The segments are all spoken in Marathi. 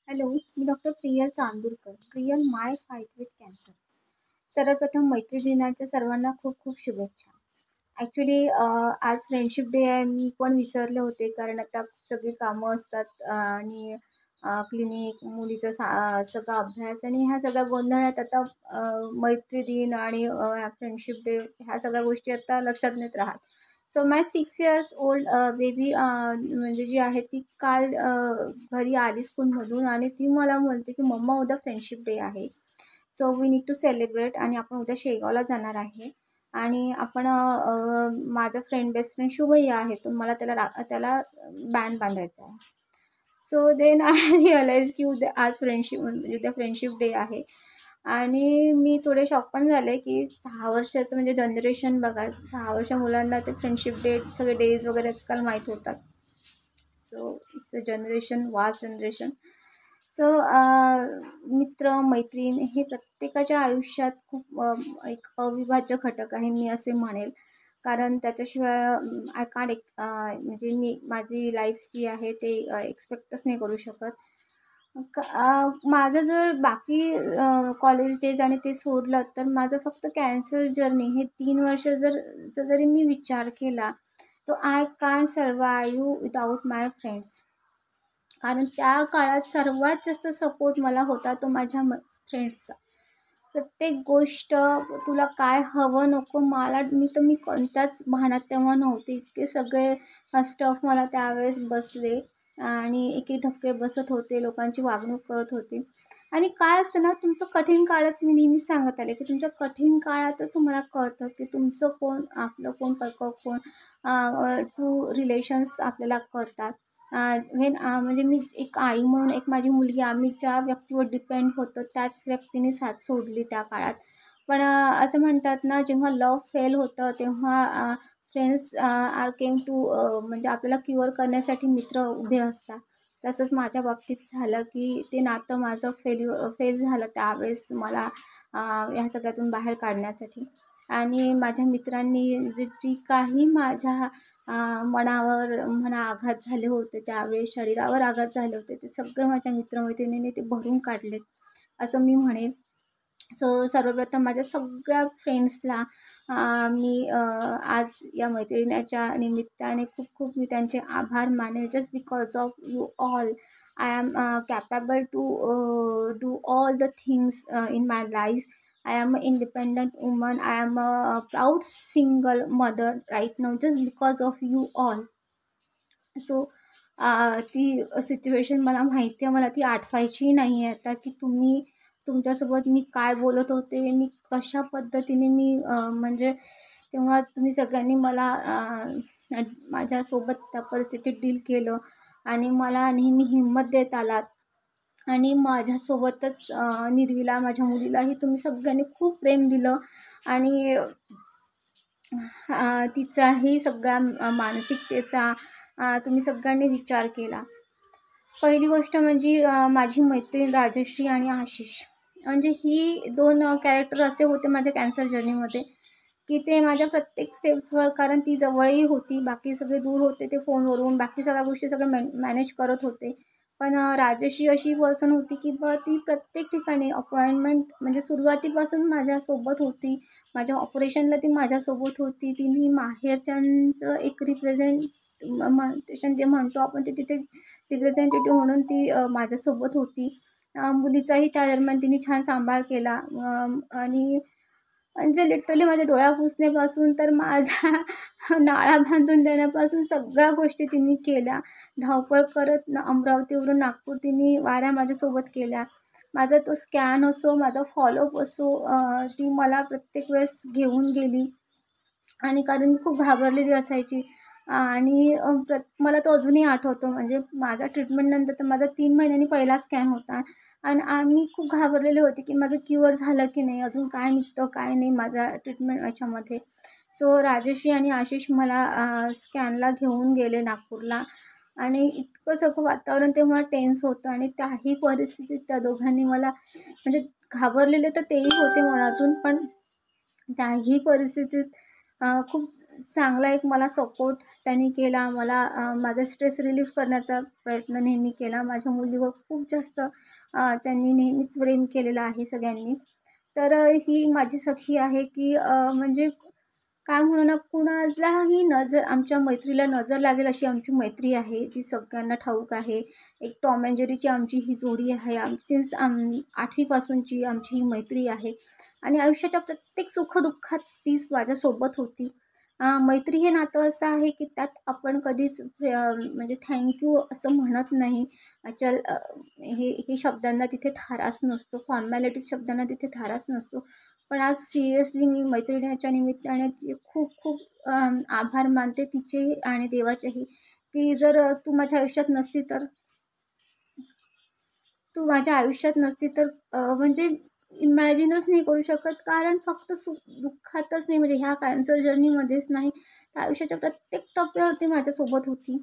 Hello, me doctor Priyal Chandurkar. Priyal my fight with cancer. सर्वप्रथम मैत्री दिनाच्या सर्वांना खूप खूप शुभेच्छा. ॲक्च्युली आज फ्रेंडशिप डे आहे. मी पण विसरले होते कारण आता सगळी कामं असतात आणि क्लिनिक, मुलीचं सगळा अभ्यास आणि ह्या सगळ्या गोंधळात आता मैत्री दिन आणि फ्रेंडशिप डे ह्या सगळ्या गोष्टी आता लक्षात नाहीत राहत. So my 6 years old baby म्हणजे जी आहे ती काल घरी आली स्कूलमधून आणि ती मला म्हणते की मम्मा उद्या फ्रेंडशिप डे आहे. So we need to celebrate आणि आपण उद्या शेगावला जाणार आहे आणि आपण माझा बेस्ट फ्रेंड शुभही आहे, तर मला त्याला बँड बांधायचा आहे. सो देन आय रिअलाइज की आज म्हणजे उद्या फ्रेंडशिप डे आहे आणि मी थोडे शॉक पण झाले की 6 वर्षाचं म्हणजे जनरेशन बघा, 6 वर्ष मुलांना ते फ्रेंडशिप डे सगळे डेज वगैरे आजकाल माहीत होतात. So it's a generation, vast generation. So मित्र मैत्रीण हे प्रत्येकाच्या आयुष्यात खूप एक अविभाज्य घटक आहे मी असे म्हणेल. कारण त्याच्याशिवाय आय कांट म्हणजे मी माझी लाईफ जी आहे ते एक्सपेक्टच नाही करू शकत. माझं जर बाकी कॉलेज डेज आणि ते सोडलं तर माझं फक्त कॅन्सर जर्नी हे 3 वर्ष जरी मी विचार केला तो I can't survive without my friends. कारण त्या काळात सर्वात जास्त सपोर्ट मला होता तो माझ्या फ्रेंड्सचा. प्रत्येक गोष्ट तुला काय हवं नको मी कोणत्याच भानात तेव्हा नव्हते. इतके सगळे स्टफ मला त्यावेळेस बसले आणि एक एक धक्के बसत होते, लोकांची वागणूक कळत होती. आणि काय असतं ना, तुमचं कठीण काळच मी नेहमीच सांगत आले की तुमच्या कठीण काळातच तुम्हाला कळतं की तुमचं कोण, आपलं कोण, परकं कोण. ट्रू रिलेशन्स आपल्याला कळतात. म्हणजे मी एक आई म्हणून एक माझी मुलगी आम्ही ज्या व्यक्तीवर डिपेंड होतो त्याच व्यक्तीने साथ सोडली त्या काळात. पण असं म्हणतात ना, जेव्हा लव्ह फेल होतं तेव्हा फ्रेंड्स आर केम टू म्हणजे आपल्याला क्युअर करण्यासाठी मित्र उभे असतात. तसंच माझ्या बाबतीत झालं की ते नातं माझं फेल झालं त्यावेळेस मला ह्या सगळ्यातून बाहेर काढण्यासाठी. आणि माझ्या मित्रांनी जी काही माझ्या मनावर म्हणा आघात झाले होते त्यावेळेस, शरीरावर आघात झाले होते, ते सगळे माझ्या मित्रमैत्रिणींनी ते भरून काढलेत असं मी म्हणेन. सो सर्वप्रथम माझ्या सगळ्या फ्रेंड्सला मी आज या मैत्रिणीच्या निमित्ताने खूप खूप मी त्यांचे आभार मानेन. Just because of you all I am capable to do all the things in my life. I am an independent woman. I am a proud single mother right now just because of you all. So ती सिच्युएशन मला माहिती आहे, मला ती आठवायची नाही आहे आता की तुमच्यासोबत मी काय बोलत होते, मी कशा पद्धतीने म्हणजे तेव्हा तुम्ही सगळ्यांनी मला माझ्यासोबत त्या परिस्थितीत डील केलं आणि मला नेहमी हिंमत देत आलात. आणि माझ्यासोबतच निर्वीला माझ्या मुलीलाही तुम्ही सगळ्यांनी खूप प्रेम दिलं आणि तिचाही सगळ्या मानसिकतेचा तुम्ही सगळ्यांनी विचार केला. पहिली गोष्ट म्हणजे माझी मैत्रीण राजश्री आणि आशिष, म्हणजे ही 2 कॅरेक्टर असे होते माझ्या कॅन्सर जर्नीमध्ये की ते माझ्या प्रत्येक स्टेप्सवर, कारण ती जवळही होती, बाकी सगळे दूर होते, ते फोनवरून बाकी सगळ्या गोष्टी सगळं मॅनेज करत होते. पण राजश्री अशी पर्सन होती की ती प्रत्येक ठिकाणी अपॉइंटमेंट म्हणजे सुरुवातीपासून माझ्यासोबत होती. माझ्या ऑपरेशनला ती माझ्यासोबत होती. तिने माहेरच्यांचं एक रिप्रेझेंटेशन जे म्हणतो आपण ते तिथे रिप्रेझेंटेटिव्ह म्हणून ती माझ्यासोबत होती. मुलीचाही त्या दरम्यान तिने छान सांभाळ केला आणि म्हणजे लिटरली माझ्या डोळ्या पुसण्यापासून तर माझा नाळा बांधून देण्यापासून सगळ्या गोष्टी तिने केल्या. धावपळ करत अमरावतीवरून नागपूर तिने वाऱ्या माझ्यासोबत केल्या. माझा तो स्कॅन असो, माझा फॉलोअप असो, ती मला प्रत्येक वेळेस घेऊन गेली. आणि कारण मी खूप घाबरलेली असायची आणि मला तो अजूनही आठवतो. म्हणजे माझा ट्रीटमेंटनंतर तर माझा 3 महिन्यांनी पहिला स्कॅन होता आणि आम्ही खूप घाबरलेले होते की माझं क्युअर झालं की नाही, अजून काय निघतं काय नाही माझ्या ट्रीटमेंट याच्यामध्ये. सो राजश्री आणि आशिष मला स्कॅनला घेऊन गेले नागपूरला आणि इतकं सगळं वातावरण तेव्हा टेन्स होतं आणि त्याही परिस्थितीत त्या दोघांनी मला म्हणजे घाबरलेले तर तेही होते मनातून, पण त्याही परिस्थितीत खूप चांगला एक मला सपोर्ट त्यांनी केला. मला माझा स्ट्रेस रिलीफ करण्याचा प्रयत्न नेहमी केला. माझ्या मुलीवर खूप जास्त त्यांनी नेहमीच प्रेम केलेलं आहे सगळ्यांनी. तर ही माझी सखी आहे की म्हणजे काय म्हणू ना, कुणालाही नजर आमच्या मैत्रीला नजर लागेल अशी आमची मैत्री आहे, जी सगळ्यांना ठाऊक आहे. एक टॉम अँड जेरीची आमची ही जोडी आहे. सिन्स 8वी आमची ही मैत्री आहे आणि आयुष्याच्या प्रत्येक सुखदुःखात तीच माझ्यासोबत होती. मैत्री हे नातं असं आहे की त्यात आपण कधीच म्हणजे थँक्यू असं म्हणत नाही. चल हे हे शब्दांना तिथे थाराच नसतो. फॉर्मॅलिटी शब्दांना तिथे थाराच नसतो. पण आज सिरियसली मी मैत्रिणीच्या निमित्ताने खूप खूप आभार मानते तिचेही आणि देवाचेही, की जर तू माझ्या आयुष्यात नसती तर म्हणजे इमॅजिनच नाही करू शकत. कारण फक्त दुःखातच नाही, म्हणजे ह्या कॅन्सर जर्नीमध्येच नाही, तर आयुष्याच्या प्रत्येक टप्प्यावरती माझ्यासोबत होती.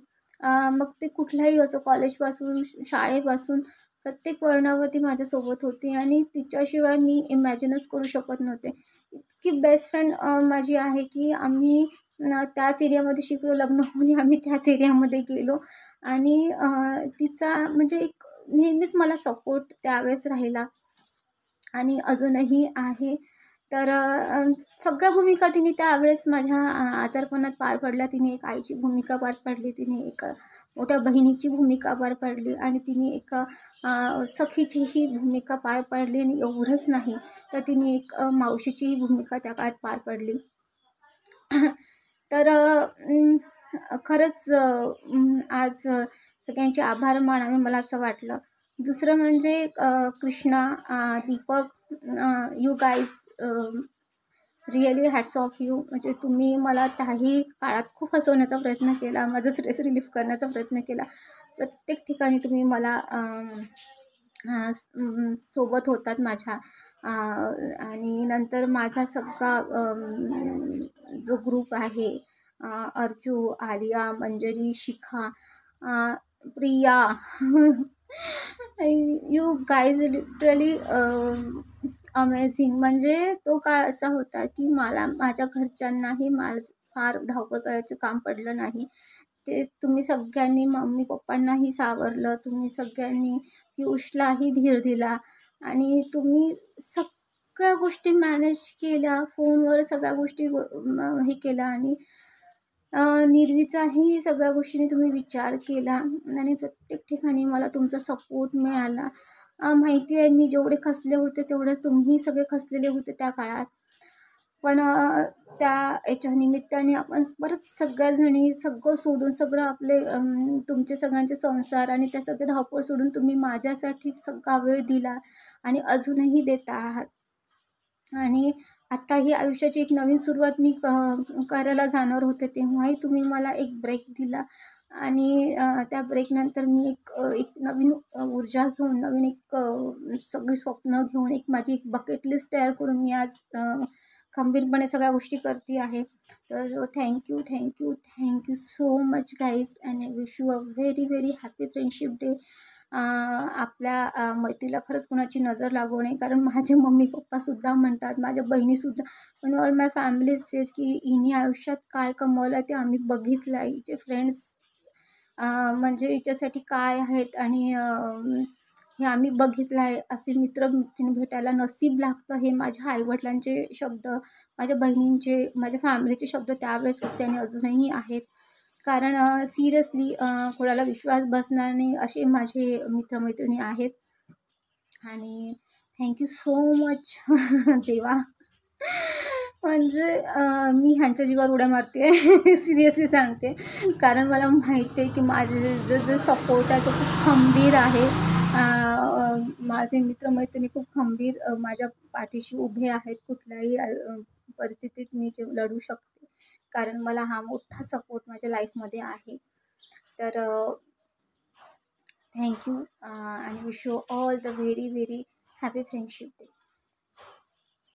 मग ते कुठल्याही असो, कॉलेजपासून शाळेपासून प्रत्येक वळणावरती माझ्यासोबत होती आणि तिच्याशिवाय मी इमॅजिनच करू शकत नव्हते. इतकी बेस्ट फ्रेंड माझी आहे की आम्ही त्याच एरियामध्ये शिकलो. लग्न होऊन आम्ही त्याच एरियामध्ये गेलो आणि तिचा म्हणजे एक नेहमीच मला सपोर्ट त्यावेळेस राहिला आणि अजूनही आहे. तर सगळ्या भूमिका तिने त्यावेळेस माझ्या आजारपणात पार पडल्या. तिने एक आईची भूमिका पार पाडली, तिने एक मोठ्या बहिणीची भूमिका पार पाडली आणि तिने एक सखीचीही भूमिका पार पाडली आणि एवढंच नाही तर तिने एक मावशीचीही भूमिका त्या काळात पार पाडली. तर खरंच आज सगळ्यांचे आभार मानावे मला असं वाटलं. दुसरं म्हणजे Krishna, Deepak, you guys really hats off you. म्हणजे तुम्ही मला त्याही काळात खूप हसवण्याचा प्रयत्न केला, माझं स्ट्रेस रिलीफ करण्याचा प्रयत्न केला. प्रत्येक ठिकाणी तुम्ही मला सोबत होतात माझ्या. आणि नंतर माझा सगळा जो ग्रुप आहे, Arju, Alia, Manjari, Shikha, Priya, you guys literally amazing. म्हणजे तो काळ असा होता की मला माझ्या घरच्यांनाही फार धावपळ करायचं काम पडलं नाही. ते तुम्ही सगळ्यांनी मम्मी पप्पांनाही सावरलं, तुम्ही सगळ्यांनी पियुषलाही धीर दिला आणि तुम्ही सगळ्या गोष्टी मॅनेज केल्या. फोनवर सगळ्या गोष्टी हे केल्या आणि निर्वीचाही सगळ्या गोष्टींनी तुम्ही विचार केला आणि प्रत्येक ठिकाणी मला तुमचा सपोर्ट मिळाला. माहिती आहे मी जेवढे खचले होते तेवढेच तुम्हीही सगळे खचलेले होते त्या काळात. पण त्या याच्या निमित्ताने आपण परत सगळ्याजणी सगळं सोडून सगळं आपले तुमचे सगळ्यांचे संसार आणि त्या सगळे धावपळ सोडून तुम्ही माझ्यासाठी सगळा वेळ दिला आणि अजूनही देत आहात. आणि आत्ता ही आयुष्याची एक नवीन सुरुवात मी करायला जाणार होते, तेव्हाही तुम्ही मला एक ब्रेक दिला आणि त्या ब्रेकनंतर मी एक नवीन ऊर्जा घेऊन, नवीन एक सगळी स्वप्न घेऊन, एक माझी एक बकेट लिस्ट तयार करून मी आज खंबीरपणे सगळ्या गोष्टी करते आहे. तर thank you thank you thank you so much guys and I wish you a very very happy friendship day. आपल्या मैत्रीला खरंच कोणाची नजर लागू नये, कारण माझे मम्मी पप्पासुद्धा म्हणतात, माझ्या बहिणीसुद्धा, पण ऑल माय फॅमिली सेज की हिने आयुष्यात काय कमवलं ते आम्ही बघितलं आहे. हिचे फ्रेंड्स म्हणजे हिच्यासाठी काय आहेत आणि हे आम्ही बघितलं आहे. असे मित्र भेटायला नशीब लागतं, हे माझ्या आईवडिलांचे शब्द, माझ्या बहिणींचे, माझ्या फॅमिलीचे शब्द त्यावेळेस होते आणि अजूनही आहेत. कारण सिरियसली कोणाला विश्वास बसणार नाही असे माझे मित्रमैत्रिणी आहेत. आणि थँक्यू सो मच देवा. म्हणजे मी ह्यांच्या जीवावर उड्या मारते आहे सिरियसली सांगते. कारण मला माहिती आहे की माझे जो सपोर्ट आहे तो खूप खंबीर आहे. माझे मित्रमैत्रिणी खूप खंबीर माझ्या पाठीशी उभे आहेत. कुठल्याही परिस्थितीत मी जे लढू शकते, कारण मला हा मोठा सपोर्ट माझ्या लाईफमध्ये आहे. तर थँक्यू आणि wish you all the very very happy friendship day.